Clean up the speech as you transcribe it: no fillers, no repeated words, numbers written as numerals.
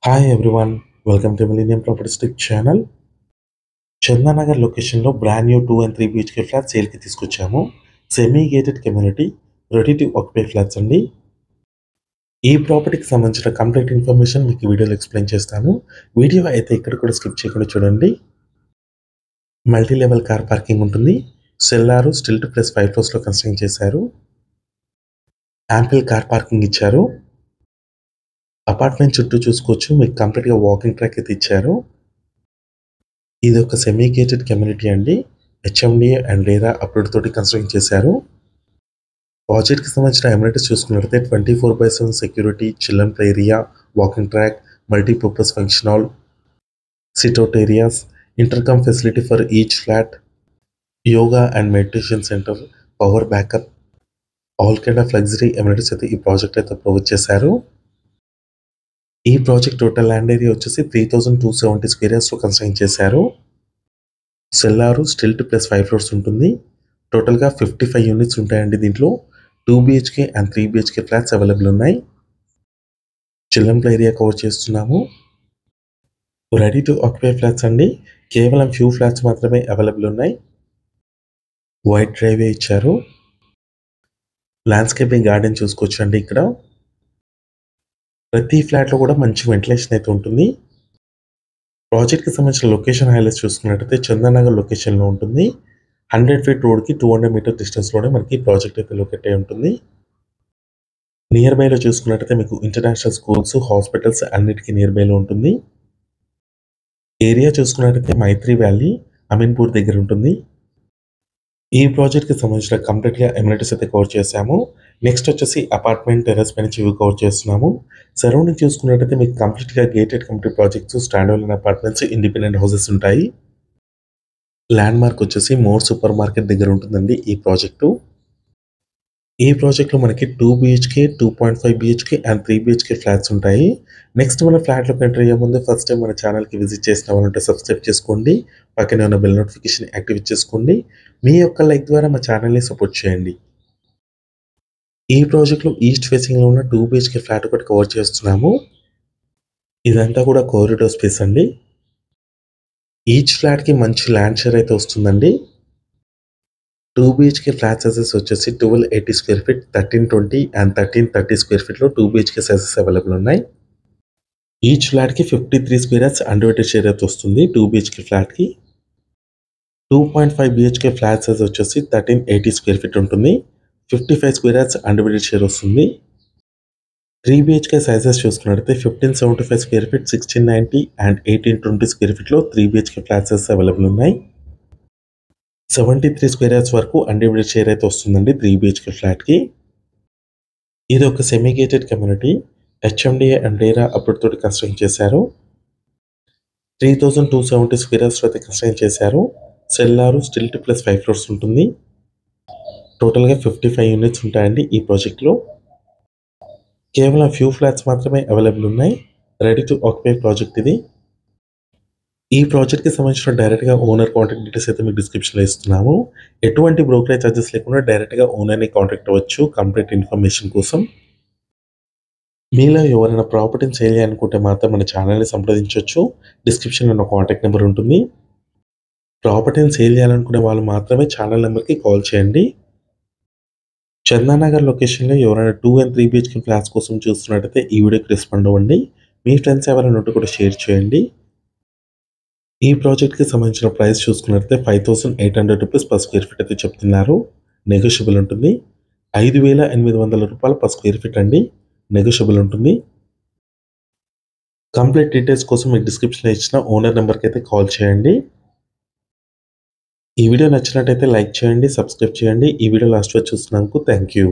Hi everyone, welcome to Millennium Property channel. Chandanagar లొకేషన్లో brand new 2 and 3 BHK flat సేల్కి తీసుకొచ్చాము. Semi gated community ready to occupy flats అండి. ఈ ప్రాపర్టీకి సంబంధించిన కంప్లీట్ ఇన్ఫర్మేషన్ మీకు ఈ వీడియోలో ఎక్స్ప్లెయిన్ చేస్తాను. వీడియో అయితే ఇక్కడ కూడా స్కిప్ చేయకుండా చూడండి. మల్టీ లెవెల్ కార్ పార్కింగ్ ఉంటుంది. సెల్లారు స్టిల్ట్ ప్లస్ 5 ఫ్లోర్స్లో కన్స్ట్రక్ట్ చేశారు. యాంపిల్ కార్ పార్కింగ్ ఇచ్చారు. అపార్ట్మెంట్ చుట్టూ చూసుకోవచ్చు, మీకు కంప్లీట్గా వాకింగ్ ట్రాక్ అయితే ఇచ్చారు. ఇది ఒక సెమీ గేటెడ్ కమ్యూనిటీ అండి. హెచ్ఎండిఏ అండ్ రేరా అప్రూవ్డ్ తోటి కన్స్ట్రక్ట్ చేశారు. ప్రాజెక్ట్కి సంబంధించిన అమ్యూనిటీస్ చూసుకున్నట్లయితే 24/7 security, children play area, walking track, multipurpose function hall, sit-out areas, intercom facility for each flat, yoga and meditation centre, power backup, all kind of luxury amenities అయితే ఈ project అయితే provide చేశారు. ఈ ప్రాజెక్ట్ టోటల్ ల్యాండ్ ఏరియా వచ్చేసి 3270 square యార్డ్స్లో construct చేశారు. Cellar stilt plus 5 floors ఉంటుంది. టోటల్గా 55 units ఉంటాయండి. దీంట్లో 2 BHK and 3 BHK flats available ఉన్నాయి. చిల్డ్రన్ ప్లే ఏరియా కవర్ చేస్తున్నాము. రెడీ టు ఆక్యుపై ఫ్లాట్స్ అండి. కేవలం ఫ్యూ ఫ్లాట్స్ మాత్రమే అవైలబుల్ ఉన్నాయి. వైట్ డ్రైవే ఇచ్చారు. ల్యాండ్స్కేపింగ్ గార్డెన్ చూసుకోవచ్చు అండి. ఇక్కడ ప్రతి ఫ్లాట్లో కూడా మంచి వెంటిలేషన్ అయితే ఉంటుంది. ప్రాజెక్ట్కి సంబంధించిన లొకేషన్ హైలైట్స్ చూసుకున్నట్టయితే చందానగర్ లొకేషన్లో ఉంటుంది. 100 ఫీట్ రోడ్కి 200 మీటర్ డిస్టెన్స్లోనే మనకి ప్రాజెక్ట్ అయితే లొకేట్ అయి ఉంటుంది. నియర్ బైలో చూసుకున్నట్టయితే మీకు ఇంటర్నేషనల్ స్కూల్స్, హాస్పిటల్స్ అన్నిటికీ నియర్ బైలో ఉంటుంది. ఏరియా చూసుకున్నట్టయితే మైత్రి వ్యాలీ, అమీన్పూర్ దగ్గర ఉంటుంది. ఈ ప్రాజెక్ట్కి సంబంధించిన కంప్లీట్గా అమ్యూనిటీస్ అయితే కవర్ చేశాము. నెక్స్ట్ వచ్చేసి అపార్ట్మెంట్ టెర్రస్ పై నుంచి వ్యూ కవర్ చేస్తున్నాము. సరౌండింగ్ చూసుకున్నట్టయితే మీకు కంప్లీట్గా gated community projects, stand alone apartments, independent houses ఉంటాయి. ల్యాండ్ మార్క్ వచ్చేసి మోర్ సూపర్ మార్కెట్ దగ్గర ఉంటుందండి ఈ ప్రాజెక్టు. ఈ ప్రాజెక్ట్లో మనకి 2 BHK, 2.5 BHK and 3 BHK flats ఉంటాయి. నెక్స్ట్ మన ఫ్లాట్లోకి ఎంటర్ అయ్యే ముందు ఫస్ట్ టైం మన ఛానల్కి విజిట్ చేసిన వాళ్ళంటే సబ్స్క్రైబ్ చేసుకోండి. పక్కనే ఉన్న బెల్ నోటిఫికేషన్ యాక్టివేట్ చేసుకోండి. మీ యొక్క లైక్ ద్వారా మా ఛానల్ని సపోర్ట్ చేయండి. ఈ ప్రాజెక్ట్లో ఈస్ట్ ఫేసింగ్లో ఉన్న 2 BHK ఫ్లాట్ ఒకటి కవర్ చేస్తున్నాము. ఇదంతా కూడా కారిడార్ స్పేస్ అండి. ఈచ్ ఫ్లాట్కి మంచి ల్యాండ్ షేర్ అయితే వస్తుందండి. 2 BHK ఫ్లాట్ సైజెస్ వచ్చేసి 1280 స్క్వేర్ ఫీట్, 1320 అండ్ 1330 స్క్వేర్ ఫీట్లో 2 BHK సైజెస్ అవైలబుల్ ఉన్నాయి. ఈచ్ ఫ్లాట్కి 53 స్క్వేర్ యార్డ్స్ అన్డివైడెడ్ షేర్ అయితే వస్తుంది. 2 BHK ఫ్లాట్కి 2.5 BHK ఫ్లాట్ సైజ్ వచ్చేసి 1380 స్క్వేర్ ఫీట్ ఉంటుంది. 55 స్క్వేర్ యార్డ్స్ అన్డివైడెడ్ షేర్ వస్తుంది. 3 BHK సైజెస్ చూసుకున్నట్లయితే 1575 స్క్వేర్ ఫీట్, 1690 అండ్ 1820 స్క్వేర్ ఫీట్లో 3 BHK ఫ్లాట్ సైజెస్ అవైలబుల్ ఉన్నాయి. 73 స్క్వేర్ యార్డ్స్ వరకు అన్డివైడెడ్ షేర్ అయితే వస్తుందండి 3 BHK ఫ్లాట్కి. ఇది ఒక semi gated community. HMDA and RERA approved తోటి కన్స్ట్రక్ట్ చేశారు. 3270 స్క్వేర్ యార్డ్స్లో అయితే కన్స్ట్రక్ట్ చేశారు. సెల్లారు స్టిల్ట్ ప్లస్ 5 ఫ్లోర్స్ ఉంటుంది. టోటల్గా 55 యూనిట్స్ ఉంటాయండి ఈ ప్రాజెక్ట్లో. కేవలం ఫ్యూ ఫ్లాట్స్ మాత్రమే అవైలబుల్ ఉన్నాయి. రెడీ టు ఆక్యుపై ప్రాజెక్ట్ ఇది. ఈ ప్రాజెక్ట్కి సంబంధించిన డైరెక్ట్గా ఓనర్ కాంటాక్ట్ డీటెయిల్స్ అయితే మీకు డిస్క్రిప్షన్లో ఇస్తున్నాము. ఎటువంటి బ్రోకరేజ్ ఛార్జెస్ లేకుండా డైరెక్ట్గా ఓనర్ని కాంటాక్ట్ అవ్వచ్చు కంప్లీట్ ఇన్ఫర్మేషన్ కోసం. మీలో ఎవరైనా ప్రాపర్టీని సేల్ చేయాలనుకుంటే మాత్రం మన ఛానల్ని సంప్రదించవచ్చు. డిస్క్రిప్షన్లో నా కాంటాక్ట్ నెంబర్ ఉంటుంది. ప్రాపర్టీని సేల్ చేయాలనుకునే వాళ్ళు మాత్రమే ఛానల్ నెంబర్కి కాల్ చేయండి. చందానగర్ లొకేషన్లో ఎవరైనా 2 and 3 BHK ఫ్లాట్స్ కోసం చూస్తున్నట్టయితే ఈ వీడియోకి రెస్పాండ్ అవ్వండి. మీ ఫ్రెండ్స్ ఎవరైనా ఉంటే కూడా షేర్ చేయండి. ఈ ప్రాజెక్ట్కి సంబంధించిన ప్రైస్ చూసుకున్నట్లయితే 5800 రూపీస్ పర్ స్క్వేర్ ఫీట్ అయితే చెప్తున్నారు. నెగోషియబుల్ ఉంటుంది. 5800 రూపాయలు పర్ స్క్వేర్ ఫీట్ అండి. నెగోషియబుల్ ఉంటుంది. కంప్లీట్ డీటెయిల్స్ కోసం మీకు డిస్క్రిప్షన్లో ఇచ్చిన ఓనర్ నెంబర్కి అయితే కాల్ చేయండి. ఈ వీడియో నచ్చినట్టయితే లైక్ చేయండి, సబ్స్క్రైబ్ చేయండి. ఈ వీడియో లాస్ట్ వరకు చూస్తున్నందుకు థ్యాంక్ యూ.